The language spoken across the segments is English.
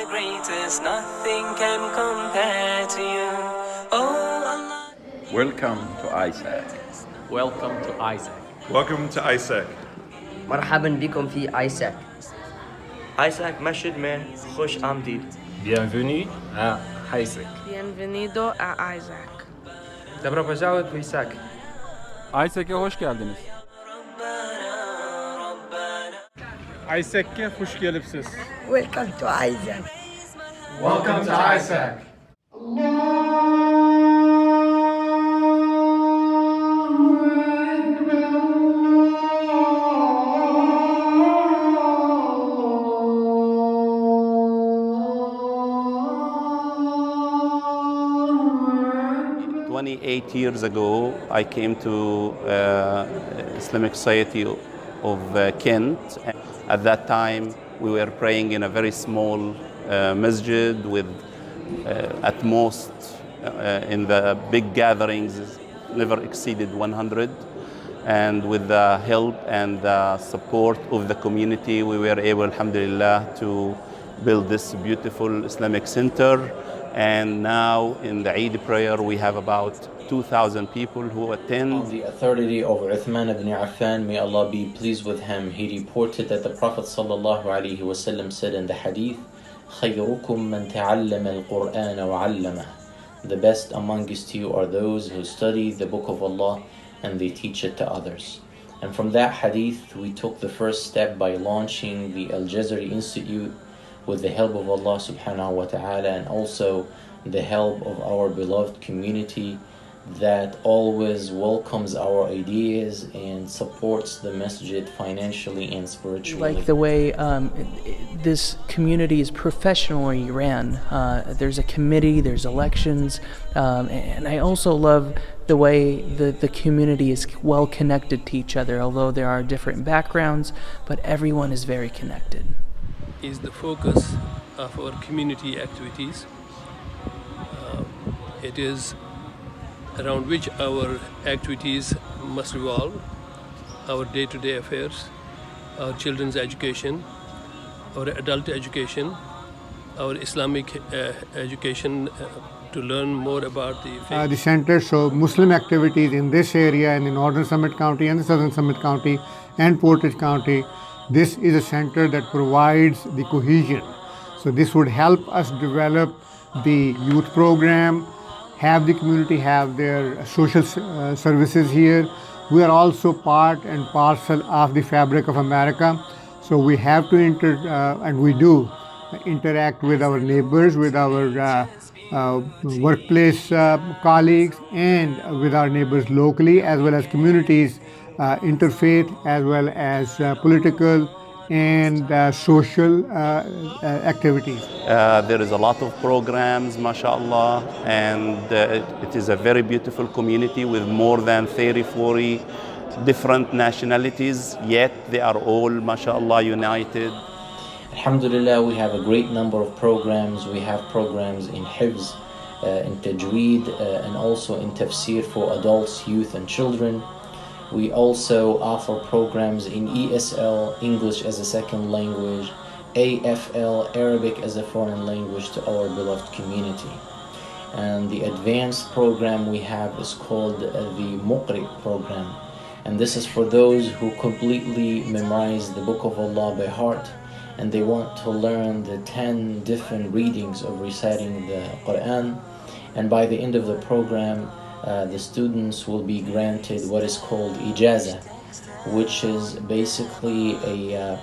the greatest, nothing can compare to you. Oh Allah. Welcome to ISAK. Welcome to ISAK. Welcome to ISAK. مرحبا بكم في ISAK. ISAK مسجد में خوش आमदीद. Bienvenue à ISAK. Bienvenido a Isaac. Добро пожаловать в ISAK. ISAK'e hoş geldiniz. ISAK'e hoş gelipsiz. Welcome to ISAK. Welcome to ISAK. 28 years ago, I came to Islamic Society of Kent. At that time, we were praying in a very small masjid with, at most, in the big gatherings, never exceeded 100. And with the help and the support of the community, we were able, alhamdulillah, to build this beautiful Islamic center. And now in the Eid prayer, we have about 2,000 people who attend. On the authority of Uthman ibn Affan, may Allah be pleased with him, he reported that the Prophet ﷺ said in the hadith, خَيْرُكُمْ مَنْ تَعَلَّمَ الْقُرْآنَ وَعَلَّمَهُ. The best amongst you are those who study the book of Allah and they teach it to others. And from that hadith, we took the first step by launching the Al-Jazari Institute with the help of Allah subhanahu wa ta'ala and also the help of our beloved community that always welcomes our ideas and supports the masjid financially and spiritually. Like the way this community is professionally ran. There's a committee, there's elections, and I also love the way the community is well connected to each other, although there are different backgrounds, but everyone is very connected. Is the focus of our community activities. It is around which our activities must revolve, our day-to-day affairs, our children's education, our adult education, our Islamic education to learn more about the faith. The center show Muslim activities in this area in the Northern Summit County and the Southern Summit County and Portage County. This is a center that provides the cohesion. So this would help us develop the youth program, have the community have their social services here. We are also part and parcel of the fabric of America. So we have to and we do interact with our neighbors, with our workplace colleagues, and with our neighbors locally, as well as communities, interfaith, as well as political and social activities. There is a lot of programs, mashallah, and it is a very beautiful community with more than 30, 40 different nationalities, yet they are all, mashallah, united. Alhamdulillah, we have a great number of programs. We have programs in Hifz, in Tajweed, and also in Tafsir for adults, youth, and children. We also offer programs in ESL, English as a second language, AFL, Arabic as a foreign language to our beloved community. And the advanced program we have is called the Muqri program. And this is for those who completely memorize the Book of Allah by heart and they want to learn the 10 different readings of reciting the Quran. And by the end of the program, the students will be granted what is called ijaza, which is basically a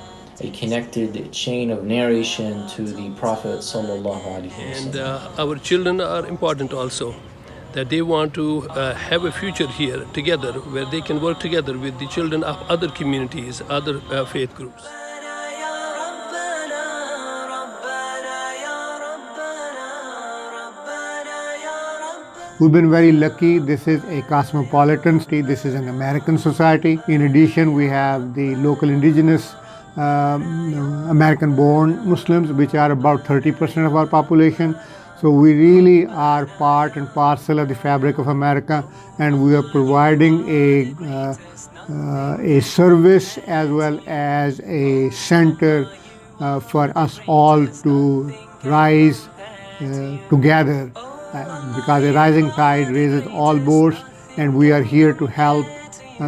connected chain of narration to the Prophet sallallahu alaihi wasallam. And our children are important also, that they want to have a future here together, where they can work together with the children of other communities, other faith groups. We've been very lucky. This is a cosmopolitan state. This is an American society. In addition, we have the local indigenous American-born Muslims, which are about 30% of our population. So we really are part and parcel of the fabric of America, and we are providing a service as well as a center for us all to rise together because a rising tide raises all boats, and we are here to help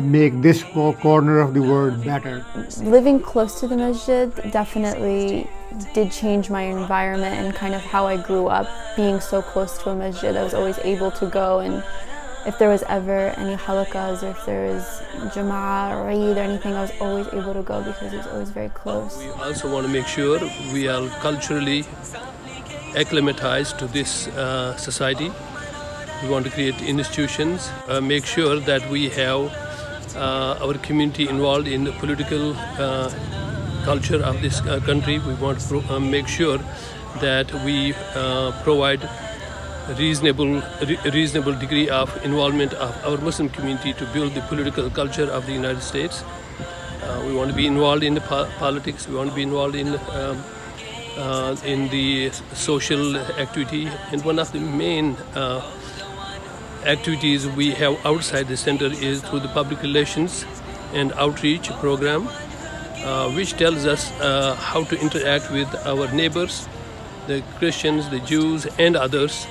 make this corner of the world better. Living close to the masjid definitely did change my environment and kind of how I grew up. Being so close to a masjid, I was always able to go, and if there was ever any halaqas or if there was jama'ah or Eid or anything, I was always able to go because it was always very close. We also want to make sure we are culturally acclimatized to this society. We want to create institutions, make sure that we have our community involved in the political culture of this country. We want to make sure that we provide a reasonable degree of involvement of our Muslim community to build the political culture of the United States. We want to be involved in the politics. We want to be involved in the social activity. And one of the main activities we have outside the center is through the public relations and outreach program, which tells us how to interact with our neighbors, the Christians, the Jews, and others,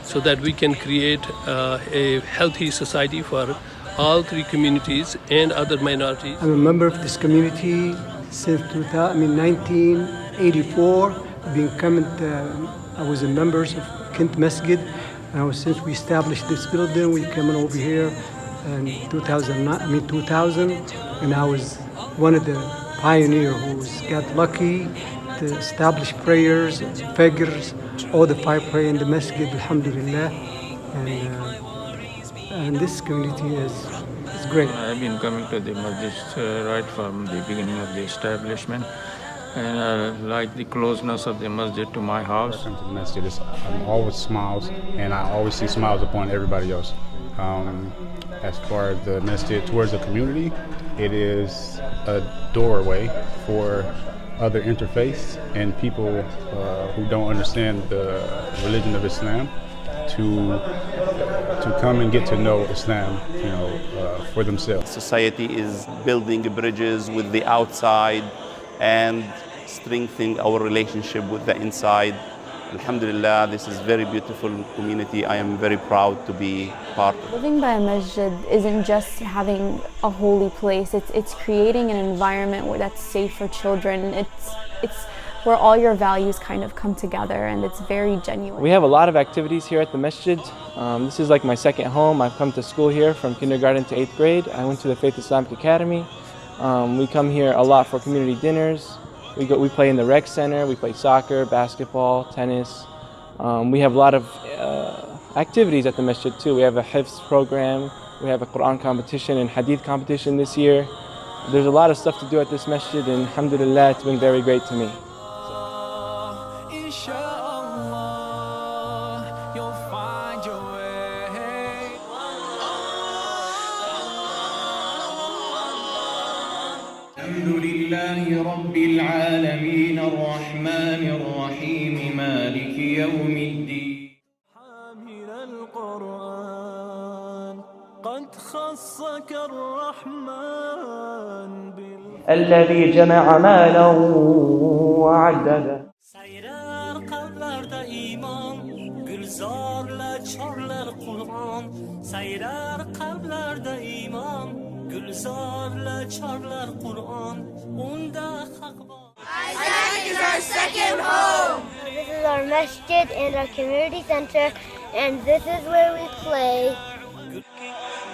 so that we can create a healthy society for all three communities and other minorities. I'm a member of this community since 1984. I was a member of Kent Masjid. Since we established this building, we came over here in 2000, and I was one of the pioneers who got lucky to establish prayers, fajrs, all the 5 pray in the masjid, alhamdulillah. And this community is great. I've been coming to the masjid right from the beginning of the establishment. And I like the closeness of the masjid to my house. When I come to the masjid, I'm always smiles, and I always see smiles upon everybody else. As far as the masjid towards the community, it is a doorway for other interfaiths and people who don't understand the religion of Islam to come and get to know Islam, for themselves. Society is building bridges with the outside and strengthening our relationship with the inside. Alhamdulillah, this is very beautiful community. I am very proud to be part of it. Living by a masjid isn't just having a holy place. It's creating an environment where that's safe for children. It's where all your values kind of come together, and it's very genuine. We have a lot of activities here at the masjid. This is like my second home. I've come to school here from kindergarten to 8th grade. I went to the Faith Islamic Academy. We come here a lot for community dinners. We play in the rec center. We play soccer, basketball, tennis. We have a lot of activities at the masjid too. We have a hifz program. We have a Quran competition and hadith competition this year. There's a lot of stuff to do at this masjid, and alhamdulillah, it's been very great to me. الحمد لله رب العالمين الرحمن الرحيم مالك يوم الدين. من القرآن قد خصك الرحمن الذي جمع مالا وعدده. Sayrar qalblarda iman, gulzorlar chorlar Qur'on. Sayrar qalblarda iman, gulzorlar chorlar Qur'on. Unda haq bor. ISAK is our second home. This is our masjid and our community center, and this is where we play.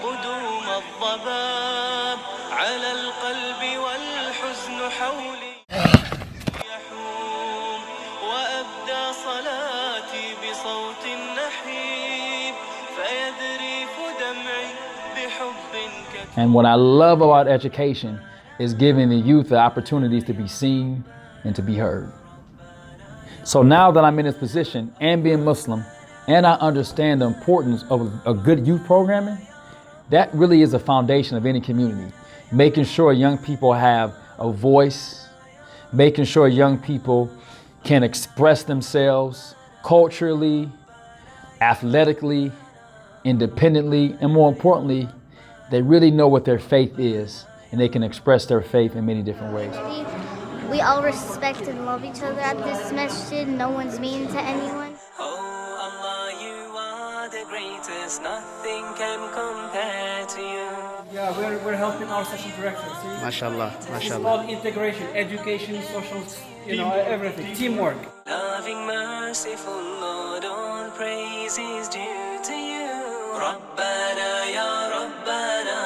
قدوم الضباب على القلب والحزن حولي يحوم وأبدى صلاتي بصوت نحيب فيذرف دمعي بحب كثير. And what I love about education is giving the youth the opportunities to be seen and to be heard. So now that I'm in this position and being Muslim, and I understand the importance of a good youth programming, that really is the foundation of any community. Making sure young people have a voice, making sure young people can express themselves culturally, athletically, independently, and more importantly, they really know what their faith is, and they can express their faith in many different ways. We all respect and love each other at this masjid. No one's mean to anyone. Oh Allah, you are the greatest. Nothing can compare to you. Yeah, we're helping our session director. See? MashaAllah, It's MashaAllah. called integration, education, social, everything, teamwork. Loving, merciful Lord, all praise is due to you. Rabbana ya Rabbana,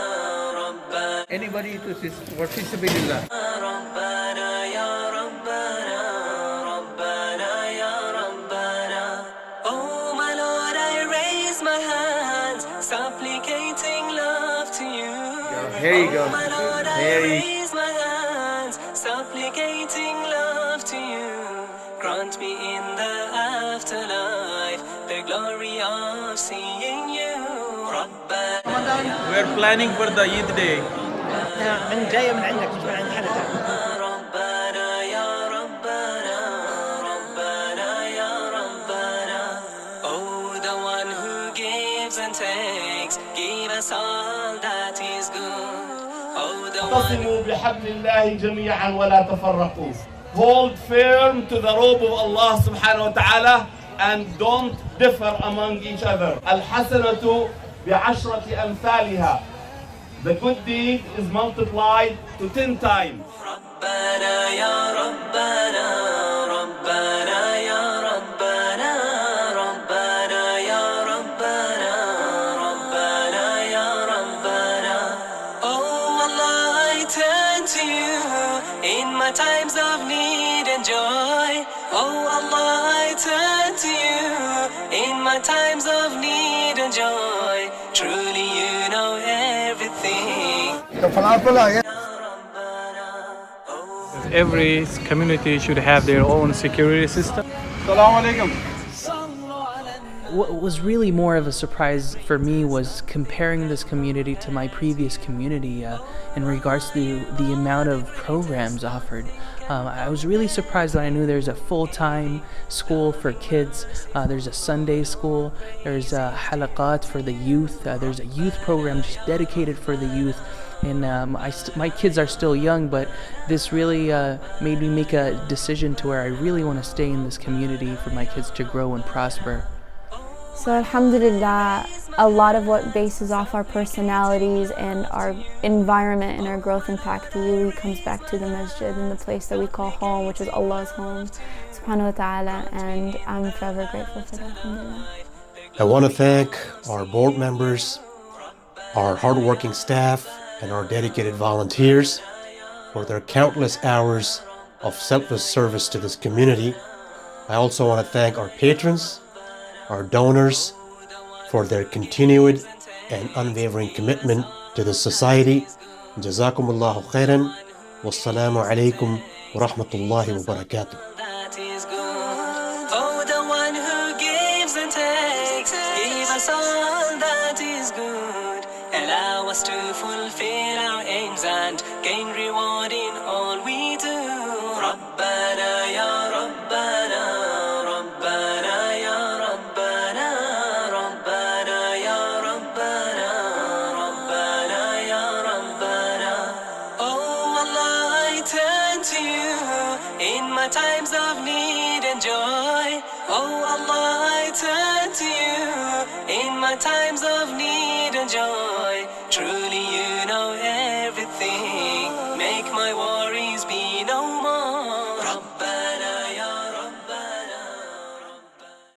Rabbana. Anybody to this for fisabilillah. Rabbana ya Rabbana, Rabbana ya Rabbana. Oh my Lord, I raise my hands, supplicating love to you. Here you go. Oh my Lord, I Here you raise my hands, supplicating love to you. Grant me in the afterlife the glory of seeing you. Rabbana. We're planning for the Eid day. من جاية من عندك مش من عند حدا. ربنا يا ربنا ربنا يا ربنا. Oh, the one who gives and takes, give us all that is good. Oh, the one. اعتصموا بحبل الله جميعا ولا تفرقوا. Hold firm to the rope of Allah subhanahu wa ta'ala and don't differ among each other. الحسنة بعشرة أمثالها. The good deed is multiplied to 10 times. ربنا يا ربنا ربنا يا ربنا ربنا يا ربنا ربنا يا ربنا. Oh Allah, I turn to you in my times of need and joy. Oh Allah, I turn to you in my times of need and joy. Truly you know everything. Every community should have their own security system. Assalamu alaikum. What was really more of a surprise for me was comparing this community to my previous community in regards to the amount of programs offered. I was really surprised that I knew there's a full-time school for kids, there's a Sunday school, there's a halaqat for the youth, there's a youth program just dedicated for the youth. And my kids are still young, but this really made me make a decision to where I really want to stay in this community for my kids to grow and prosper. So alhamdulillah, a lot of what bases off our personalities and our environment and our growth impact really comes back to the masjid and the place that we call home, which is Allah's home, subhanahu wa ta'ala, and I'm forever grateful for that, alhamdulillah. I want to thank our board members, our hardworking staff, and our dedicated volunteers for their countless hours of selfless service to this community. I also want to thank our patrons, our donors, for their continued and unwavering commitment to the society. Jazakumullahu khairan. Wassalamu alaikum wa rahmatullahi wa barakatuh. That is good. Oh, the one who gives and takes, give us all that is good. Allow us to fulfill our aims and gain reward in all we do. Rabbana ya Rabbana, Rabbana ya Rabbana, Rabbana ya Rabbana, Rabbana ya Rabbana. Oh Allah, I turn to you in my times of need and joy. Oh Allah, I turn to you in my times of need and joy.